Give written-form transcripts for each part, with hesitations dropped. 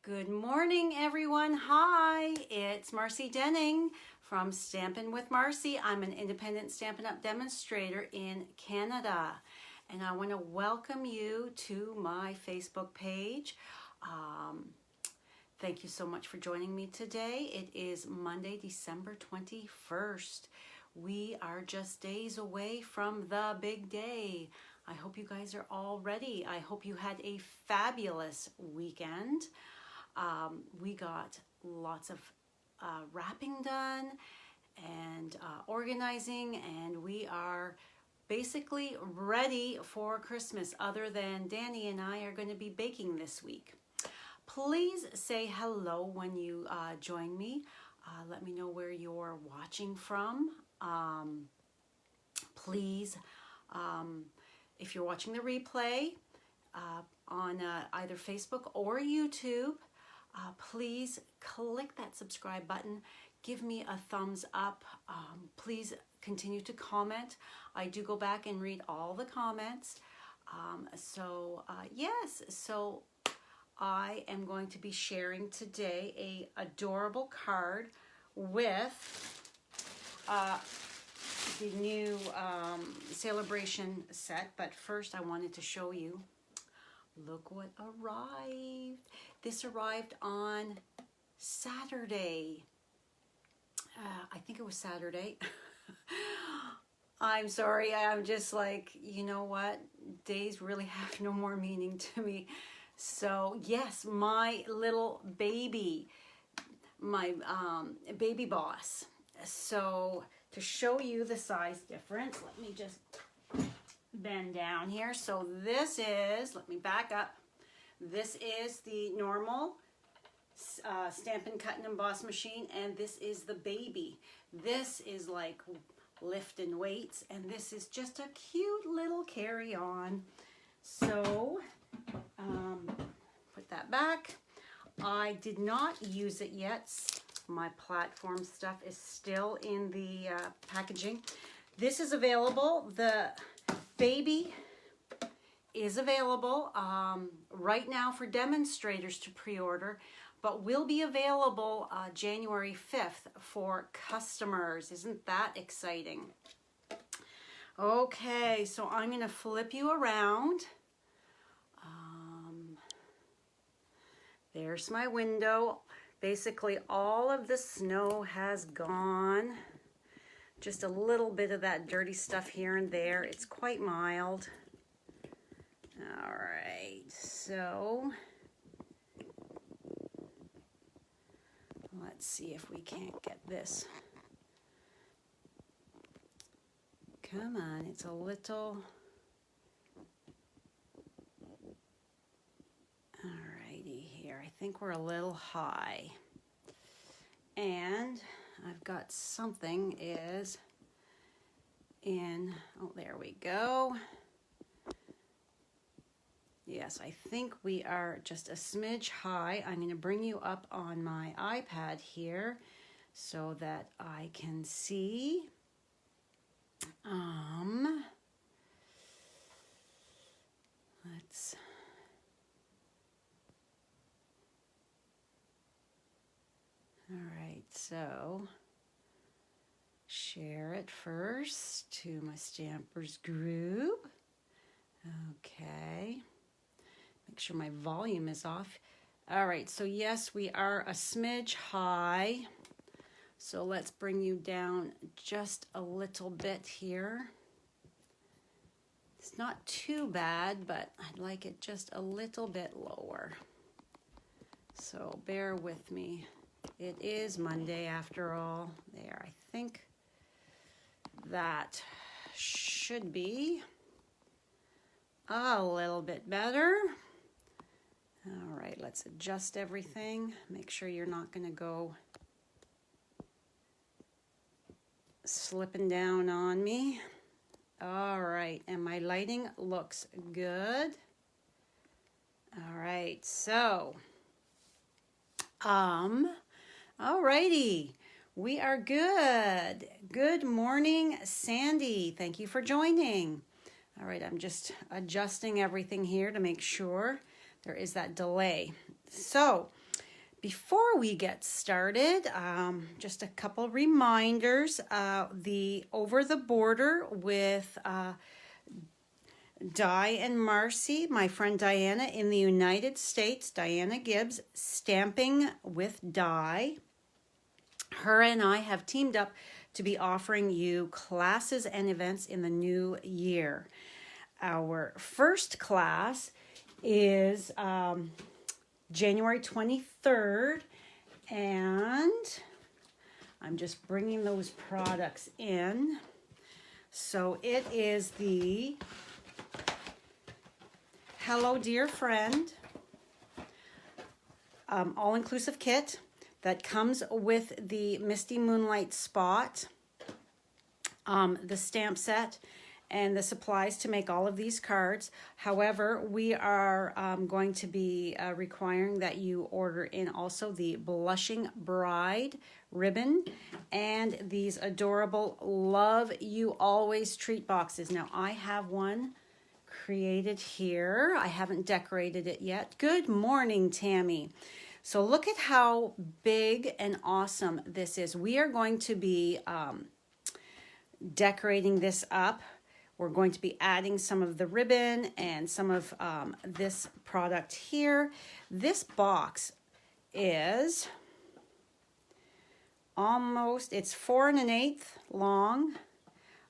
Good morning, everyone. Hi, it's Marcy Denning from Stampin' with Marcy. I'm an independent Stampin' Up demonstrator in Canada, and I want to welcome you to my Facebook page. Thank you so much for joining me today. It is Monday, December 21st. We are just days away from the big day. I hope you guys are all ready. I hope you had a fabulous weekend. We got lots of wrapping done and organizing, and we are basically ready for Christmas, other than Danny and I are going to be baking this week. Please say hello when you join me. Let me know where you're watching from. Please, if you're watching the replay on either Facebook or YouTube, please click that subscribe button. Give me a thumbs up. Please continue to comment. I do go back and read all the comments. Yes, so I am going to be sharing today a adorable card with the new celebration set. But first I wanted to show you, look what arrived. This arrived on Saturday. I think it was Saturday. I'm sorry, I'm just like, you know what? Days really have no more meaning to me. So yes, my little baby, my baby boss. So to show you the size difference, let me just bend down here. So this is, let me back up. This is the normal Stampin' Cut and Emboss machine, and this is the baby. This is like lifting weights, and this is just a cute little carry-on. So put that back. I did not use it yet. My platform stuff is still in the packaging. This is available. The baby is available right now for demonstrators to pre-order, but will be available January 5th for customers. Isn't that exciting? Okay, so I'm going to flip you around. There's my window. Basically, all of the snow has gone. Just a little bit of that dirty stuff here and there. It's quite mild. All right, so let's see if we can't get this. Come on, it's a little. Alrighty here, I think we're a little high. And I've got something is in, oh, there we go. Yes, I think we are just a smidge high. I'm going to bring you up on my iPad here so that I can see. Let's. All right, so share it first to my Stampers group. Okay. Make sure my volume is off. All right, so yes, we are a smidge high. So let's bring you down just a little bit here. It's not too bad, but I'd like it just a little bit lower. So bear with me. It is Monday after all. There, I think that should be a little bit better. All right, let's adjust everything. Make sure you're not going to go slipping down on me. All right, and my lighting looks good. All right, so, all righty, we are good. Good morning, Sandy. Thank you for joining. All right, I'm just adjusting everything here to make sure there is that delay. So Before we get started, just a couple reminders. The Over the Border with Di and Marcy, my friend Diana in the United States, Diana Gibbs, Stamping with Di. Her and I have teamed up to be offering you classes and events in the new year. Our first class is January 23rd, and I'm just bringing those products in. So it is the Hello Dear Friend all-inclusive kit that comes with the Misty Moonlight Spot, the stamp set, and the supplies to make all of these cards. However, we are going to be requiring that you order in also the Blushing Bride ribbon and these adorable Love You Always treat boxes. Now, I have one created here. I haven't decorated it yet. Good morning, Tammy. So look at how big and awesome this is. We are going to be decorating this up. We're going to be adding some of the ribbon and some of this product here. This box is it's 4 1/8 long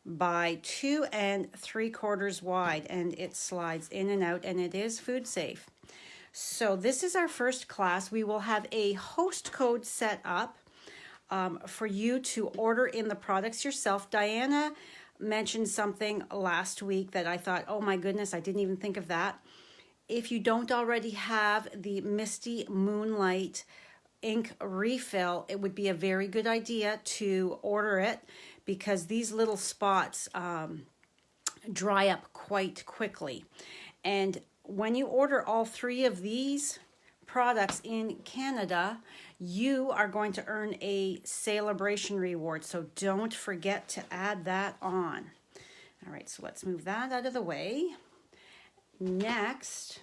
by 2 3/4 wide, and it slides in and out, and it is food safe. So this is our first class. We will have a host code set up for you to order in the products yourself. Diana mentioned something last week that I thought, oh my goodness, I didn't even think of that. If you don't already have the Misty Moonlight ink refill, it would be a very good idea to order it, because these little spots dry up quite quickly. And when you order all 3 of these products in Canada, you are going to earn a celebration reward. So don't forget to add that on. All right, so let's move that out of the way. Next,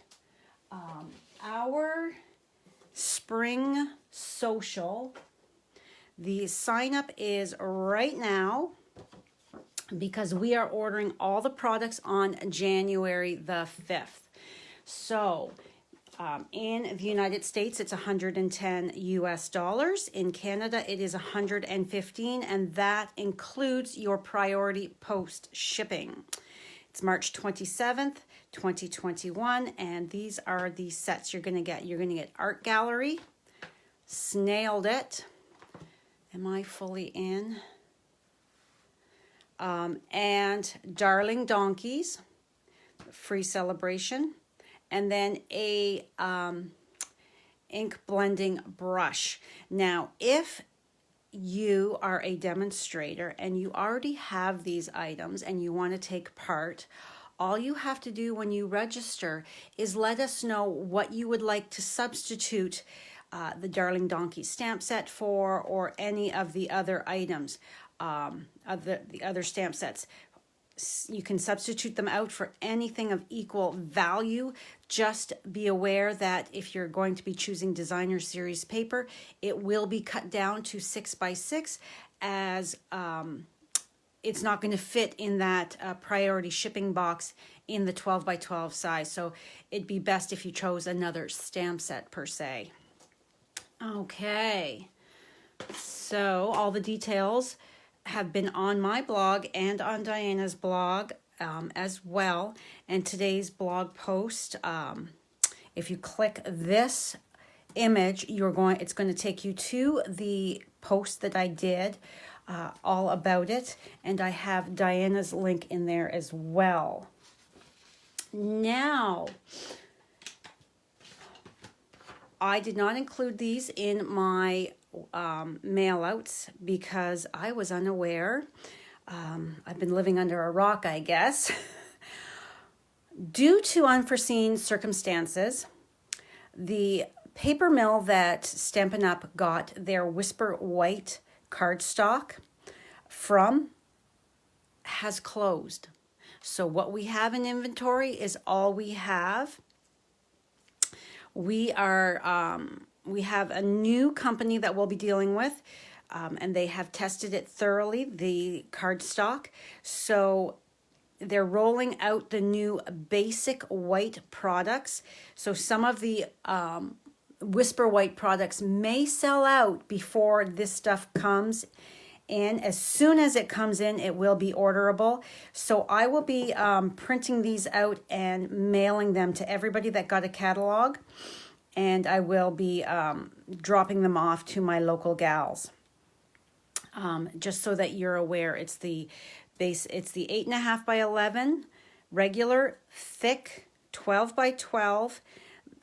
our spring social. The sign up is right now because we are ordering all the products on January the 5th. So in the United States, it's $110 US. In Canada, it is $115, and that includes your priority post shipping. It's March 27th, 2021, and these are the sets you're going to get. You're going to get Art Gallery, Snailed It. Am I fully in? And Darling Donkeys, free celebration. And then a ink blending brush. Now, if you are a demonstrator and you already have these items and you want to take part, all you have to do when you register is let us know what you would like to substitute the Darling Donkey stamp set for, or any of the other items, of the other stamp sets. You can substitute them out for anything of equal value. Just be aware that if you're going to be choosing designer series paper, it will be cut down to 6 by 6, as it's not going to fit in that priority shipping box in the 12 by 12 size. So it'd be best if you chose another stamp set per se. Okay, so all the details have been on my blog and on Diana's blog as well. And today's blog post, if you click this image, it's going to take you to the post that I did all about it, and I have Diana's link in there as well. Now, I did not include these in my mail outs because I was unaware. I've been living under a rock, I guess. Due to unforeseen circumstances, the paper mill that Stampin' Up got their Whisper White cardstock from has closed. So what we have in inventory is all we have. We are we have a new company that we'll be dealing with, and they have tested it thoroughly, the cardstock. So they're rolling out the new basic white products. So some of the Whisper White products may sell out before this stuff comes in. As soon as it comes in, it will be orderable. So I will be printing these out and mailing them to everybody that got a catalog. And I will be dropping them off to my local gals. Just so that you're aware, it's the base, it's the 8.5 by 11, regular, thick, 12 by 12,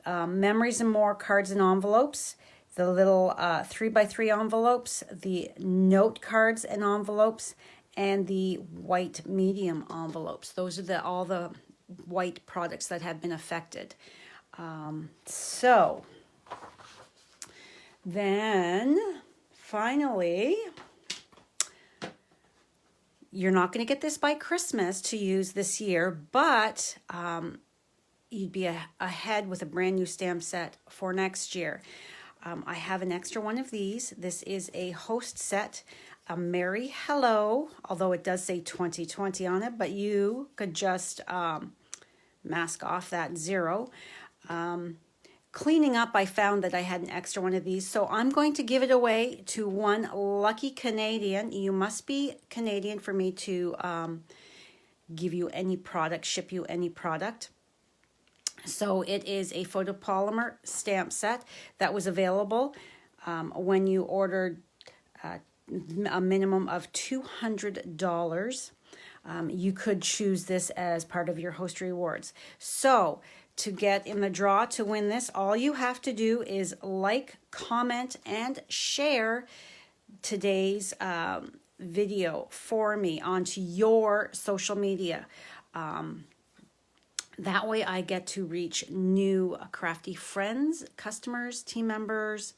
Memories and More cards and envelopes, the little 3 by 3 envelopes, the note cards and envelopes, and the white medium envelopes. Those are all the white products that have been affected. So then finally, you're not going to get this by Christmas to use this year, but you'd be ahead with a brand new stamp set for next year. I have an extra one of these. This is a host set, a Merry Hello, although it does say 2020 on it, but you could just mask off that 0. Cleaning up, I found that I had an extra one of these, so I'm going to give it away to one lucky Canadian. You must be Canadian for me to give you any product, ship you any product. So it is a photopolymer stamp set that was available when you ordered a minimum of $200. You could choose this as part of your host rewards. So to get in the draw to win this, all you have to do is like, comment, and share today's video for me onto your social media. That way I get to reach new crafty friends, customers, team members.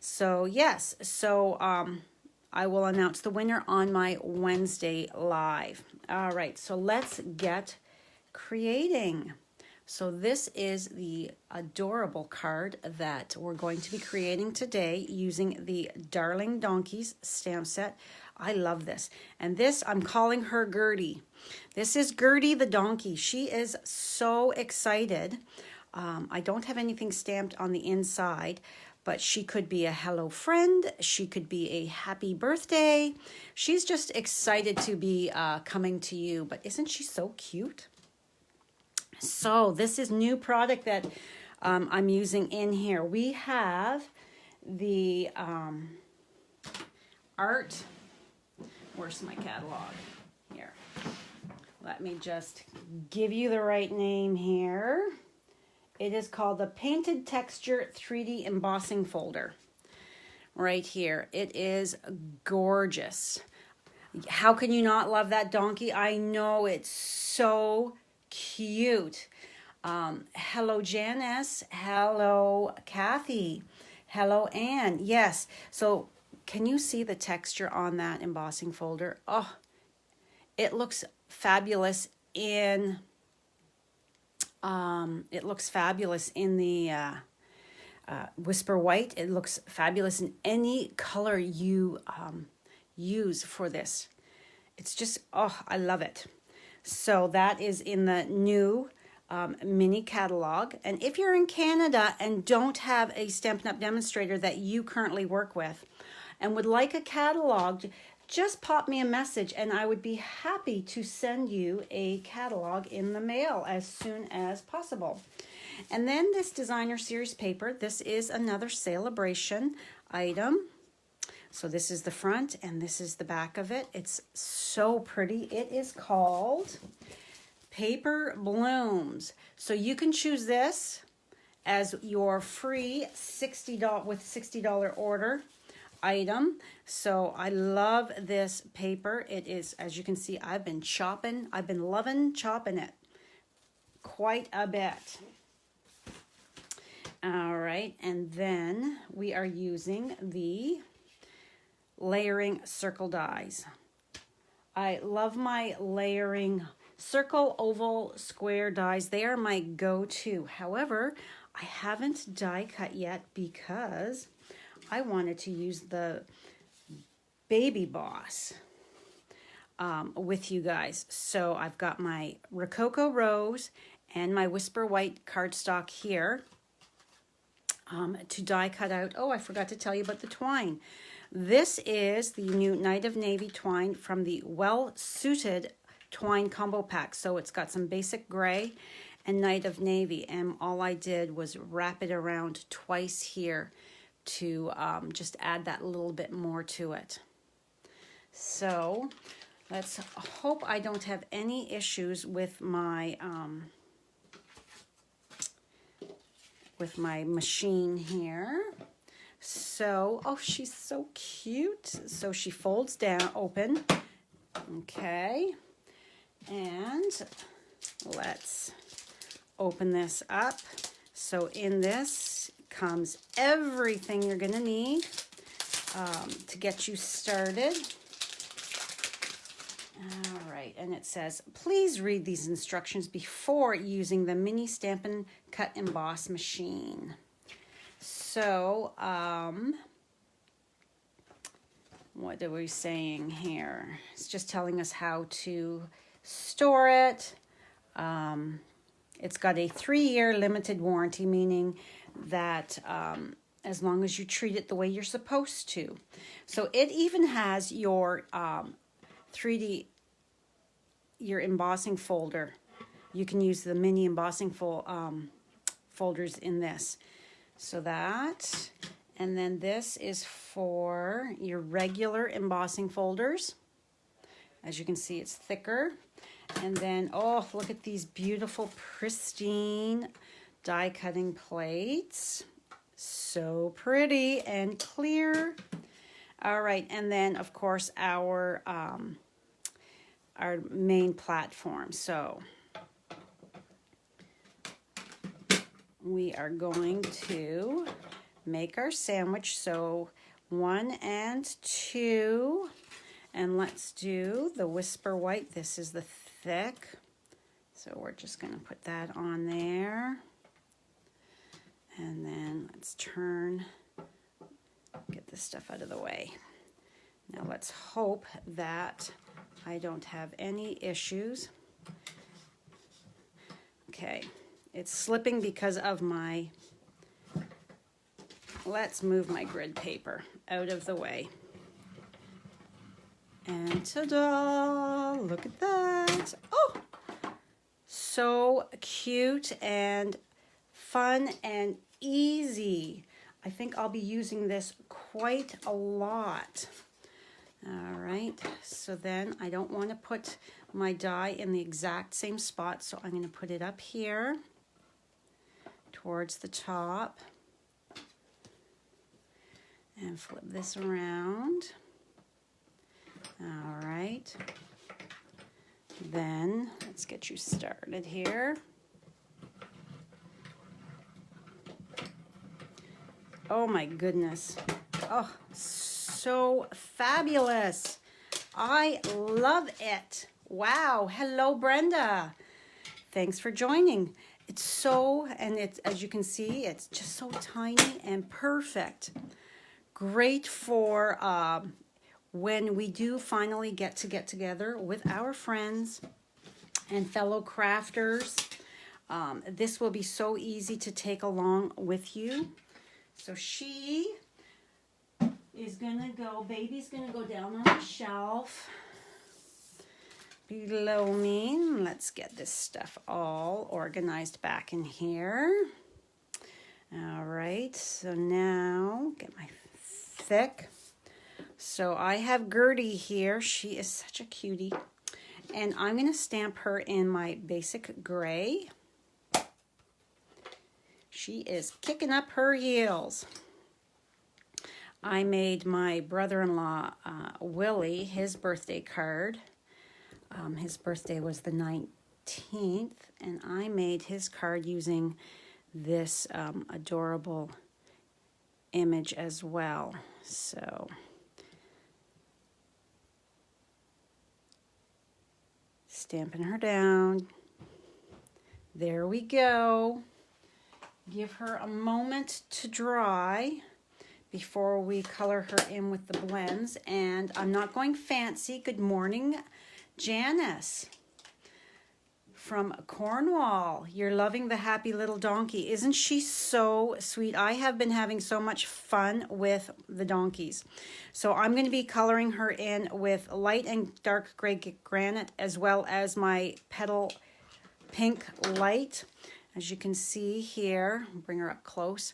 So yes, so I will announce the winner on my Wednesday live. All right, so let's get creating. So this is the adorable card that we're going to be creating today using the Darling Donkeys stamp set. I love this. And this, I'm calling her Gertie. This is Gertie the donkey. She is so excited. I don't have anything stamped on the inside, but she could be a hello friend. She could be a happy birthday. She's just excited to be coming to you. But isn't she so cute? So this is new product that I'm using in here. We have the art. Where's my catalog? Here. Let me just give you the right name here. It is called the Painted Texture 3D Embossing Folder. Right here. It is gorgeous. How can you not love that donkey? I know, it's so cute. Hello, Janice. Hello, Kathy. Hello, Anne. Yes. So can you see the texture on that embossing folder? Oh, it looks fabulous in the Whisper White. It looks fabulous in any color you use for this. It's just, oh, I love it. So that is in the new mini catalog. And if you're in Canada and don't have a Stampin' Up! Demonstrator that you currently work with and would like a catalog, just pop me a message and I would be happy to send you a catalog in the mail as soon as possible. And then this designer series paper, this is another celebration item. So this is the front and this is the back of it. It's so pretty. It is called Paper Blooms. So you can choose this as your free $60 order item. So I love this paper. It is, as you can see, I've been loving chopping it quite a bit. All right, and then we are using the layering circle dies. I love my layering circle, oval, square dies. They are my go-to. However, I haven't die cut yet because I wanted to use the Baby Boss with you guys. So I've got my Rococo Rose and my Whisper White cardstock here to die cut out. Oh, I forgot to tell you about the twine. This is the new Night of Navy twine from the Well Suited twine combo pack. So it's got some basic gray and Night of Navy, and all I did was wrap it around twice here to just add that little bit more to it. So let's hope I don't have any issues with my machine here. So, oh, she's so cute. So she folds down, open. Okay. And let's open this up. So in this comes everything you're going to need to get you started. All right, and it says, please read these instructions before using the mini Stampin' Cut Emboss machine. So, what are we saying here? It's just telling us how to store it. It's got a 3-year limited warranty, meaning that as long as you treat it the way you're supposed to. So it even has your 3D, your embossing folder. You can use the mini embossing folders in this. So that, and then this is for your regular embossing folders. As you can see, it's thicker. And then, oh, look at these beautiful, pristine die cutting plates. So pretty and clear. All right, and then, of course, our main platform. So we are going to make our sandwich. So 1 and 2. And let's do the Whisper White. This is the thick. So we're just going to put that on there. And then let's get this stuff out of the way. Now let's hope that I don't have any issues. Okay, it's slipping because of my, let's move my grid paper out of the way. And ta-da, look at that. Oh, so cute and fun and easy. I think I'll be using this quite a lot. All right, so then I don't want to put my die in the exact same spot, so I'm going to put it up here towards the top and flip this around. All right, then let's get you started here. Oh my goodness. Oh, so fabulous. I love it. Wow. Hello, Brenda. Thanks for joining. It's so, and it's, as you can see, it's just so tiny and perfect. Great for when we do finally get together with our friends and fellow crafters. This will be so easy to take along with you. So she is gonna go, baby's gonna go down on the shelf below me. Let's get this stuff all organized back in here. All right, so now get my thick. So I have Gertie here. She is such a cutie. And I'm gonna stamp her in my basic gray. She is kicking up her heels. I made my brother-in-law, Willie, his birthday card. His birthday was the 19th, and I made his card using this adorable image as well. So, stamping her down. There we go. give her a moment to dry before we color her in with the blends. And I'm not going fancy. Good morning, Janice from Cornwall. You're loving the happy little donkey. Isn't she so sweet? I have been having so much fun with the donkeys. So I'm going to be coloring her in with light and dark gray granite, as well as my petal pink light. As you can see here, bring her up close.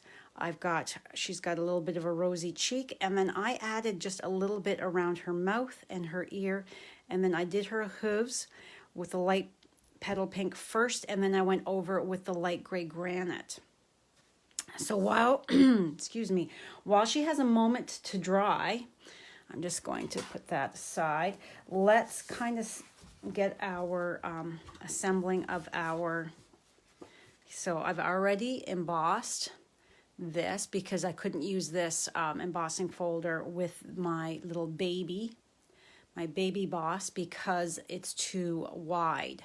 She's got a little bit of a rosy cheek, and then I added just a little bit around her mouth and her ear, and then I did her hooves with the light petal pink first, and then I went over with the light gray granite. So while, excuse me, while she has a moment to dry, I'm just going to put that aside. Let's kind of get our assembling of our, so I've already embossed this because I couldn't use this embossing folder with my little baby, my baby boss, because it's too wide.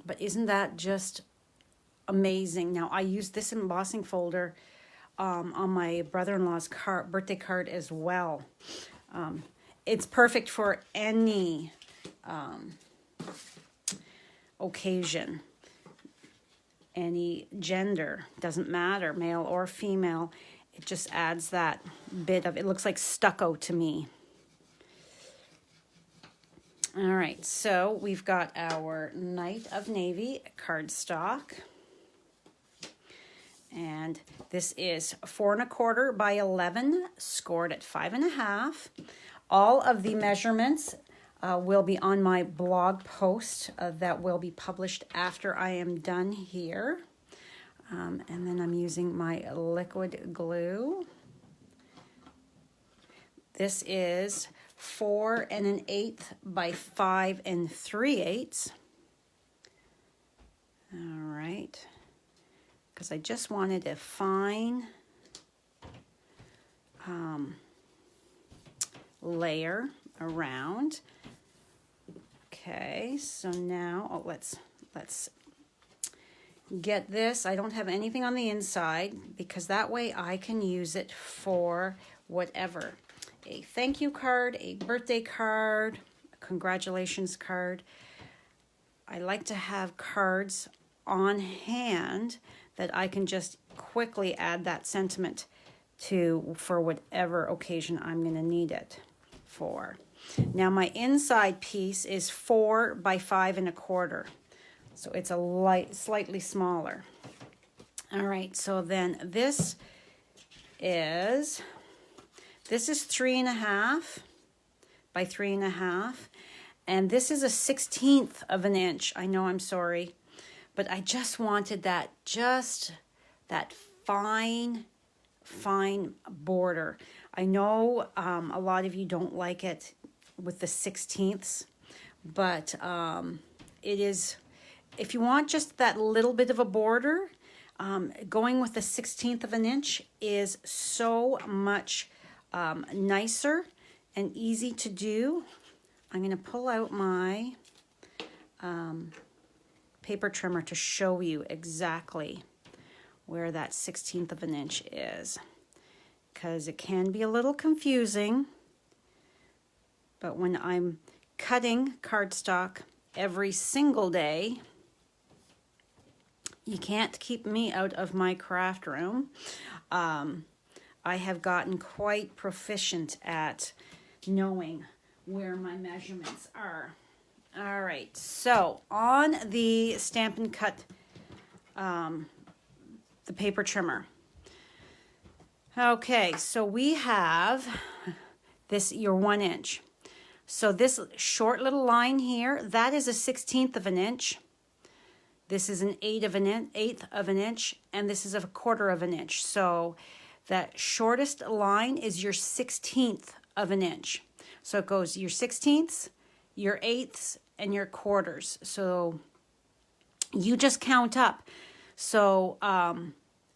But isn't that just amazing? Now, I used this embossing folder on my brother-in-law's birthday card as well. It's perfect for any occasion, any gender, doesn't matter, male or female. It just adds that bit of, it looks like stucco to me. All right, so we've got our Night of Navy cardstock. And this is 4 1/4 by 11, scored at 5 1/2. All of the measurements will be on my blog post that will be published after I am done here. And then I'm using my liquid glue. This is 4 1/8 by 5 3/8. All right, because I just wanted a fine layer around. Okay, so now let's get this. I don't have anything on the inside because that way I can use it for whatever. A thank you card, a birthday card, a congratulations card. I like to have cards on hand that I can just quickly add that sentiment to for whatever occasion I'm going to need it for. Now my inside piece is 4 by 5 1/4. So it's a slightly smaller. All right, so then this is 3 1/2 by 3 1/2, and this is a 1/16 of an inch. I know, I'm sorry, but I just wanted that fine border. I know a lot of you don't like it with the 1/16, but it is, if you want just that little bit of a border, going with the 1/16 of an inch is so much nicer and easy to do. I'm going to pull out my paper trimmer to show you exactly where that 1/16 of an inch is, because it can be a little confusing. But when I'm cutting cardstock every single day, you can't keep me out of my craft room. I have gotten quite proficient at knowing where my measurements are. All right, so on the Stampin' Cut, the paper trimmer. Okay, so we have this, your 1 inch. So this short little line here, that is a 1/16 of an inch. This is an 1/8 of an inch, and this is a 1/4 of an inch. So that shortest line is your 1/16 of an inch. So it goes your 1/16, your 1/8, and your 1/4. So you just count up. So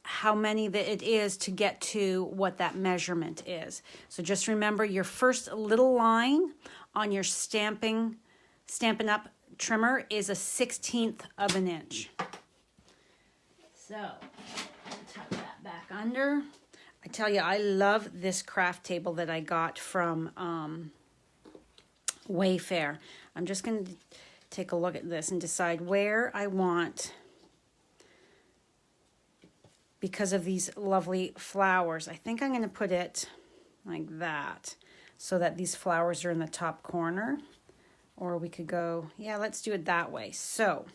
how many that it is to get to what that measurement is. So just remember your first little line on your Stampin' Up trimmer is a 1/16 of an inch. So, tuck that back under. I tell you, I love this craft table that I got from Wayfair. I'm just going to take a look at this and decide where I want, because of these lovely flowers. I think I'm going to put it like that so that these flowers are in the top corner. Or we could go, yeah, let's do it that way. So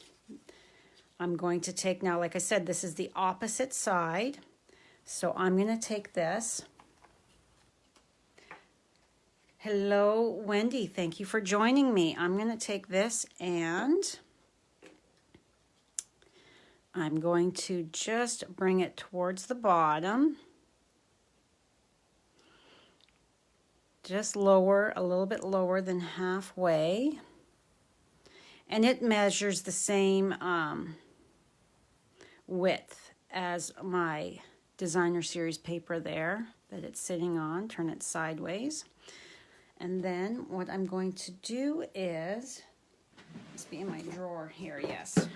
I'm going to take now, like I said, this is the opposite side. So I'm going to take this. Hello, Wendy. Thank you for joining me. I'm going to take this and I'm going to just bring it towards the bottom. Just lower, a little bit lower than halfway. And it measures the same width as my designer series paper there that it's sitting on. Turn it sideways. And then what I'm going to do is, must be in my drawer here, yes.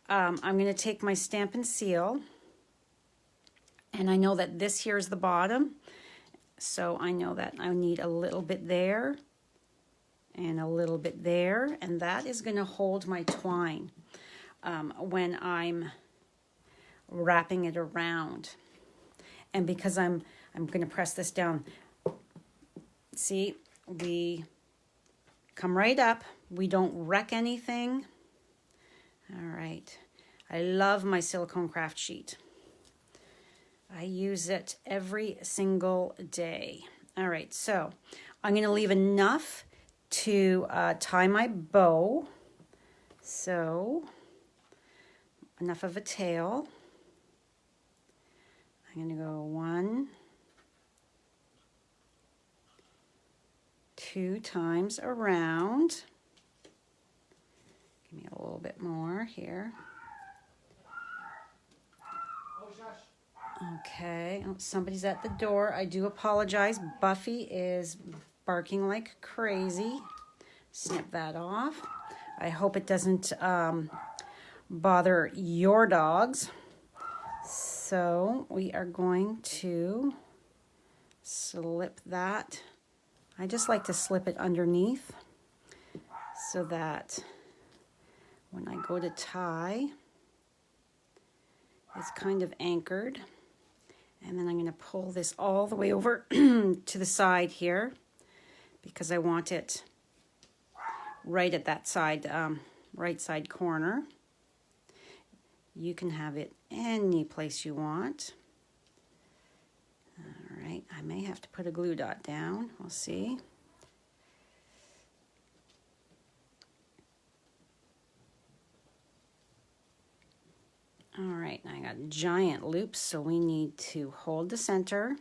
I'm going to take my Stampin' Seal, and I know that this here is the bottom, so I know that I need a little bit there and a little bit there, and that is going to hold my twine when I'm wrapping it around. And because I'm going to press this down, see, we come right up. We don't wreck anything. All right. I love my silicone craft sheet. I use it every single day. All right, so I'm going to leave enough to tie my bow. So, enough of a tail. I'm going to go 1, 2 times around. Give me a little bit more here. Okay, oh, somebody's at the door. I do apologize. Buffy is barking like crazy. Snip that off. I hope it doesn't bother your dogs. So we are going to slip that. I just like to slip it underneath so that when I go to tie, it's kind of anchored. And then I'm going to pull this all the way over to the side here because I want it right at that side, right side corner. You can have it any place you want. All right, I may have to put a glue dot down. We'll see. All right, I got giant loops, so we need to hold the center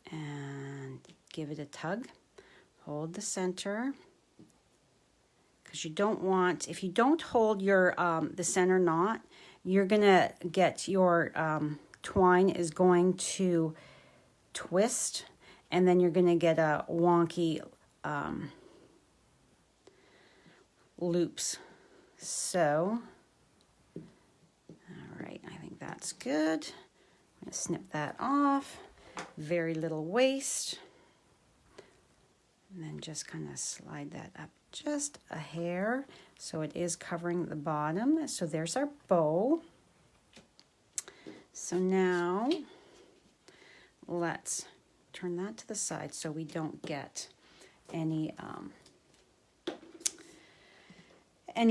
and give it a tug. Hold the center, because you don't want, if you don't hold your the center knot, you're gonna get your twine is going to twist, and then you're gonna get a wonky loops. So. That's good. I'm going to snip that off. Very little waste. And then just kind of slide that up just a hair so it is covering the bottom. So there's our bow. So now let's turn that to the side so we don't get any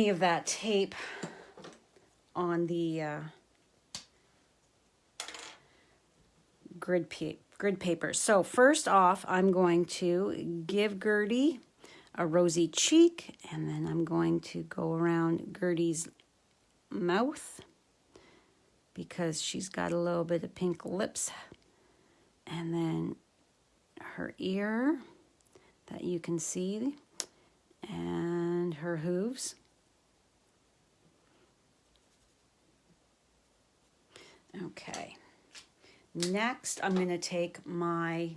of that tape on the grid paper. So first off, I'm going to give Gertie a rosy cheek, and then I'm going to go around Gertie's mouth because she's got a little bit of pink lips, and then her ear that you can see, and her hooves. Okay. Next, I'm going to take my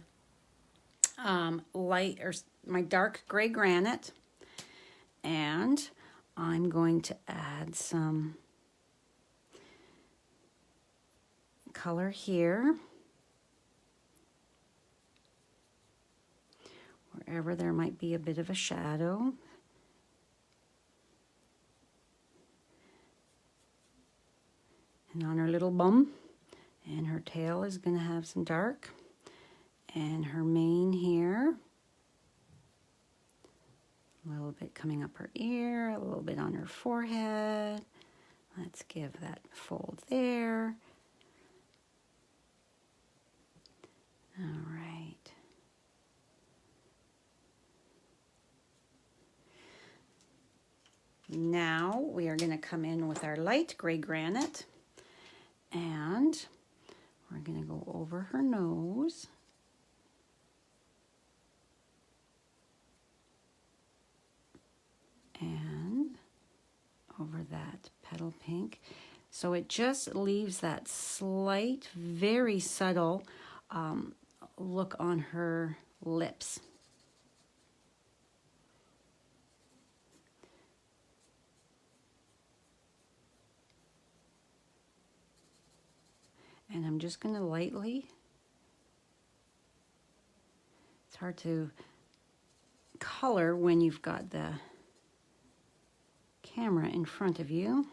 my dark gray granite, and I'm going to add some color here. Wherever there might be a bit of a shadow. And on her little bum. And her tail is going to have some dark. And her mane here. A little bit coming up her ear, a little bit on her forehead. Let's give that fold there. All right. Now we are going to come in with our light gray granite, and we're going to go over her nose. And over that petal pink. So it just leaves that slight, very subtle look on her lips. And I'm just going to lightly, it's hard to color when you've got the camera in front of you.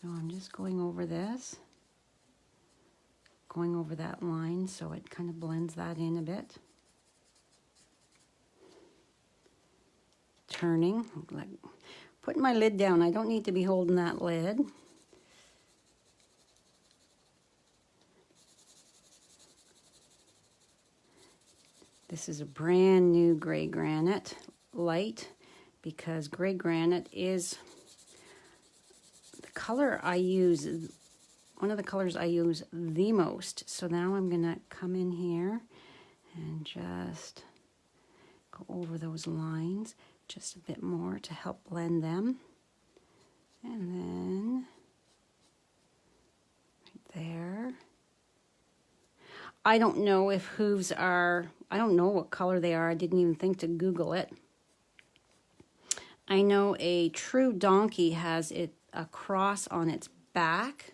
So I'm just going over this, going over that line so it kind of blends that in a bit. Turning, like putting my lid down. I don't need to be holding that lid. This is a brand new gray granite, light, because gray granite is the color I use, one of the colors I use the most. So now I'm going to come in here and just go over those lines just a bit more to help blend them. And then right there. I don't know if hooves are, I don't know what color they are. I didn't even think to Google it. I know a true donkey has a cross on its back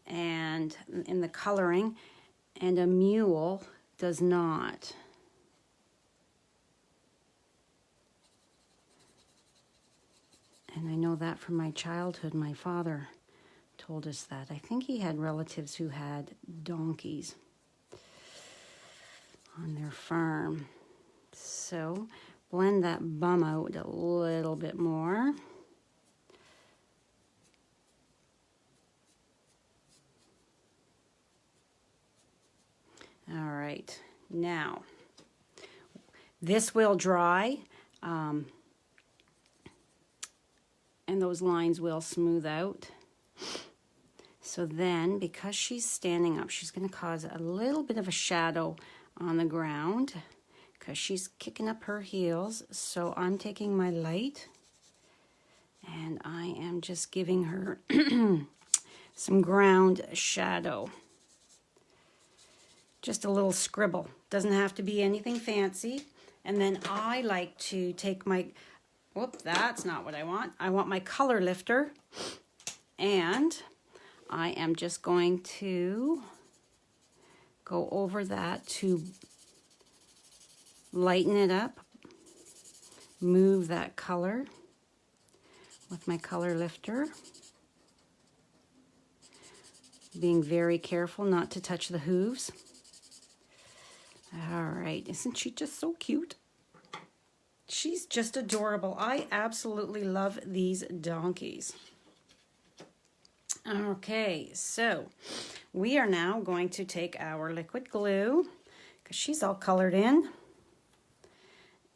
and in the coloring, and a mule does not. And I know that from my childhood. My father told us that. I think he had relatives who had donkeys on their farm. So blend that bum out a little bit more. All right, now this will dry and those lines will smooth out. So then, because she's standing up, she's going to cause a little bit of a shadow on the ground because she's kicking up her heels. So I'm taking my light and I am just giving her some ground shadow. Just a little scribble. Doesn't have to be anything fancy. And then I like to take my, whoop, that's not what I want. I want my color lifter, and I am just going to go over that to lighten it up, move that color with my color lifter, being very careful not to touch the hooves. All right, isn't she just so cute? She's just adorable. I absolutely love these donkeys. Okay, so we are now going to take our liquid glue, because she's all colored in,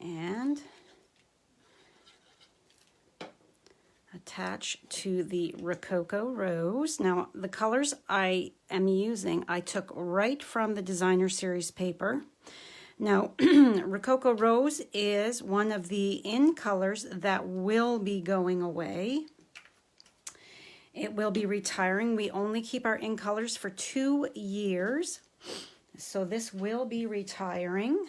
and attach to the Rococo Rose. Now, the colors I am using, I took right from the Designer Series paper. Now, Rococo Rose is one of the in colors that will be going away. It will be retiring. We only keep our in colors for 2 years. So this will be retiring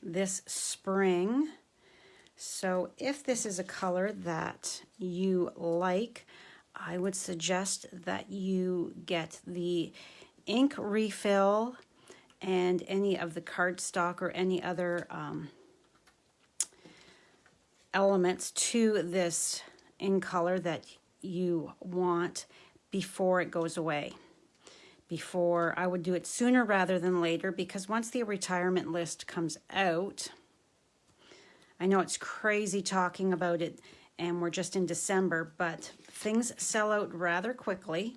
this spring. So if this is a color that you like, I would suggest that you get the ink refill and any of the cardstock or any other elements to this in color that you want before it goes away. Before, I would do it sooner rather than later, because once the retirement list comes out, I know it's crazy talking about it and we're just in December, but things sell out rather quickly.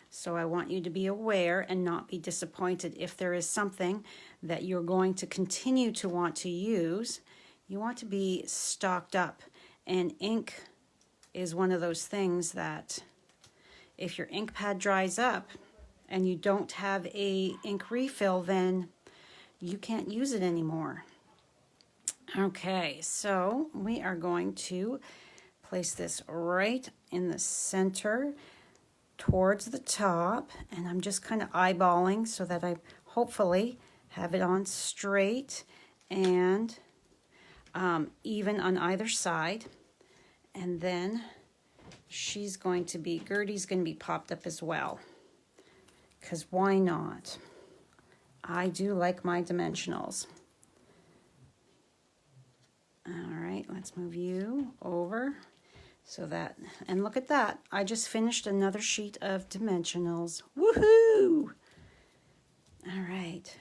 So I want you to be aware and not be disappointed if there is something that you're going to continue to want to use. You want to be stocked up, and ink is one of those things that if your ink pad dries up and you don't have a ink refill, then you can't use it anymore. Okay, so we are going to place this right in the center towards the top, and I'm just kind of eyeballing so that I hopefully have it on straight and even on either side. And then Gertie's going to be popped up as well, because why not? I do like my dimensionals. All right, let's move you over so that, and look at that, I just finished another sheet of dimensionals. Woohoo! All right.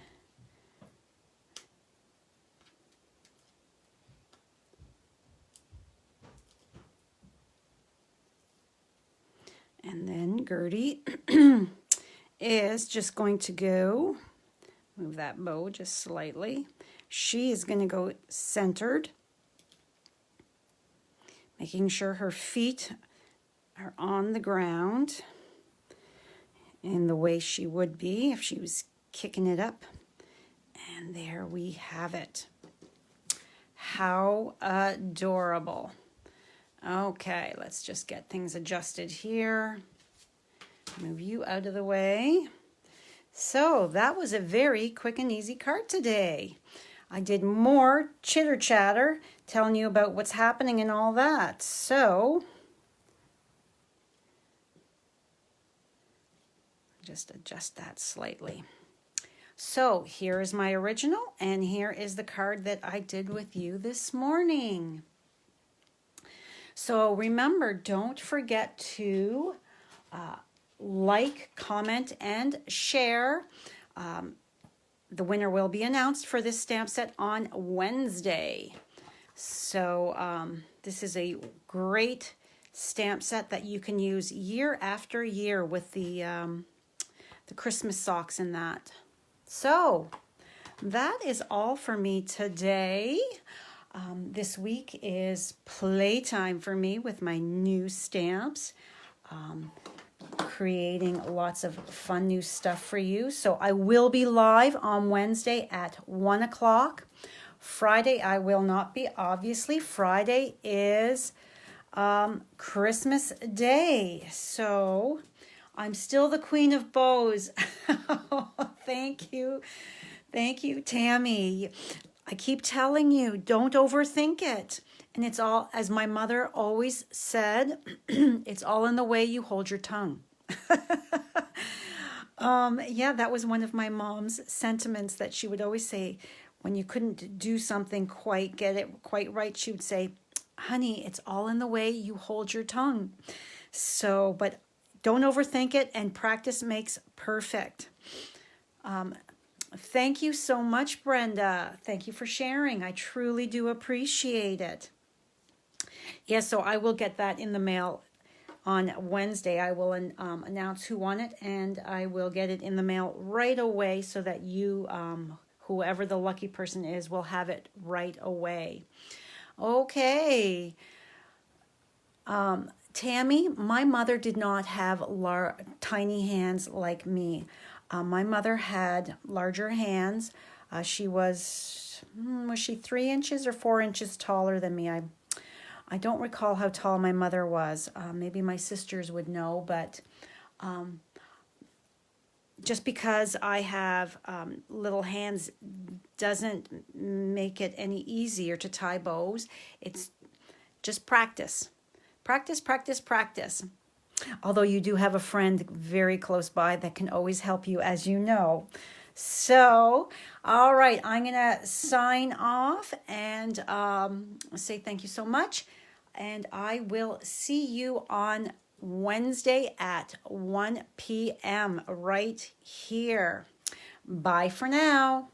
And then Gertie is just going to go, move that bow just slightly. She is going to go centered, making sure her feet are on the ground in the way she would be if she was kicking it up. And there we have it. How adorable. Okay, let's just get things adjusted here. Move you out of the way. So that was a very quick and easy card today. I did more chitter chatter telling you about what's happening and all that. So just adjust that slightly. So here is my original, and here is the card that I did with you this morning. So remember, don't forget to like, comment, and share. The winner will be announced for this stamp set on Wednesday. So this is a great stamp set that you can use year after year with the Christmas socks and that. So that is all for me today. This week is playtime for me with my new stamps, creating lots of fun new stuff for you. So I will be live on Wednesday at 1 o'clock. Friday I will not be, obviously. Friday is Christmas Day. So I'm still the queen of bows. Thank you. Thank you, Tammy. I keep telling you, don't overthink it. And it's all, as my mother always said, it's all in the way you hold your tongue. Yeah, that was one of my mom's sentiments that she would always say when you couldn't do something get it quite right. She would say, honey, it's all in the way you hold your tongue. So, but don't overthink it, and practice makes perfect. Thank you so much, Brenda. Thank you for sharing. I truly do appreciate it. Yeah, so I will get that in the mail on Wednesday. I will announce who won it, and I will get it in the mail right away so that you, whoever the lucky person is, will have it right away. Okay. Tammy, my mother did not have tiny hands like me. My mother had larger hands. She was she 3 inches or 4 inches taller than me? I don't recall how tall my mother was. Maybe my sisters would know, but just because I have little hands doesn't make it any easier to tie bows. It's just practice. Practice, practice, practice. Although you do have a friend very close by that can always help you, as you know. So, all right, I'm going to sign off and say thank you so much. And I will see you on Wednesday at 1 p.m. right here. Bye for now.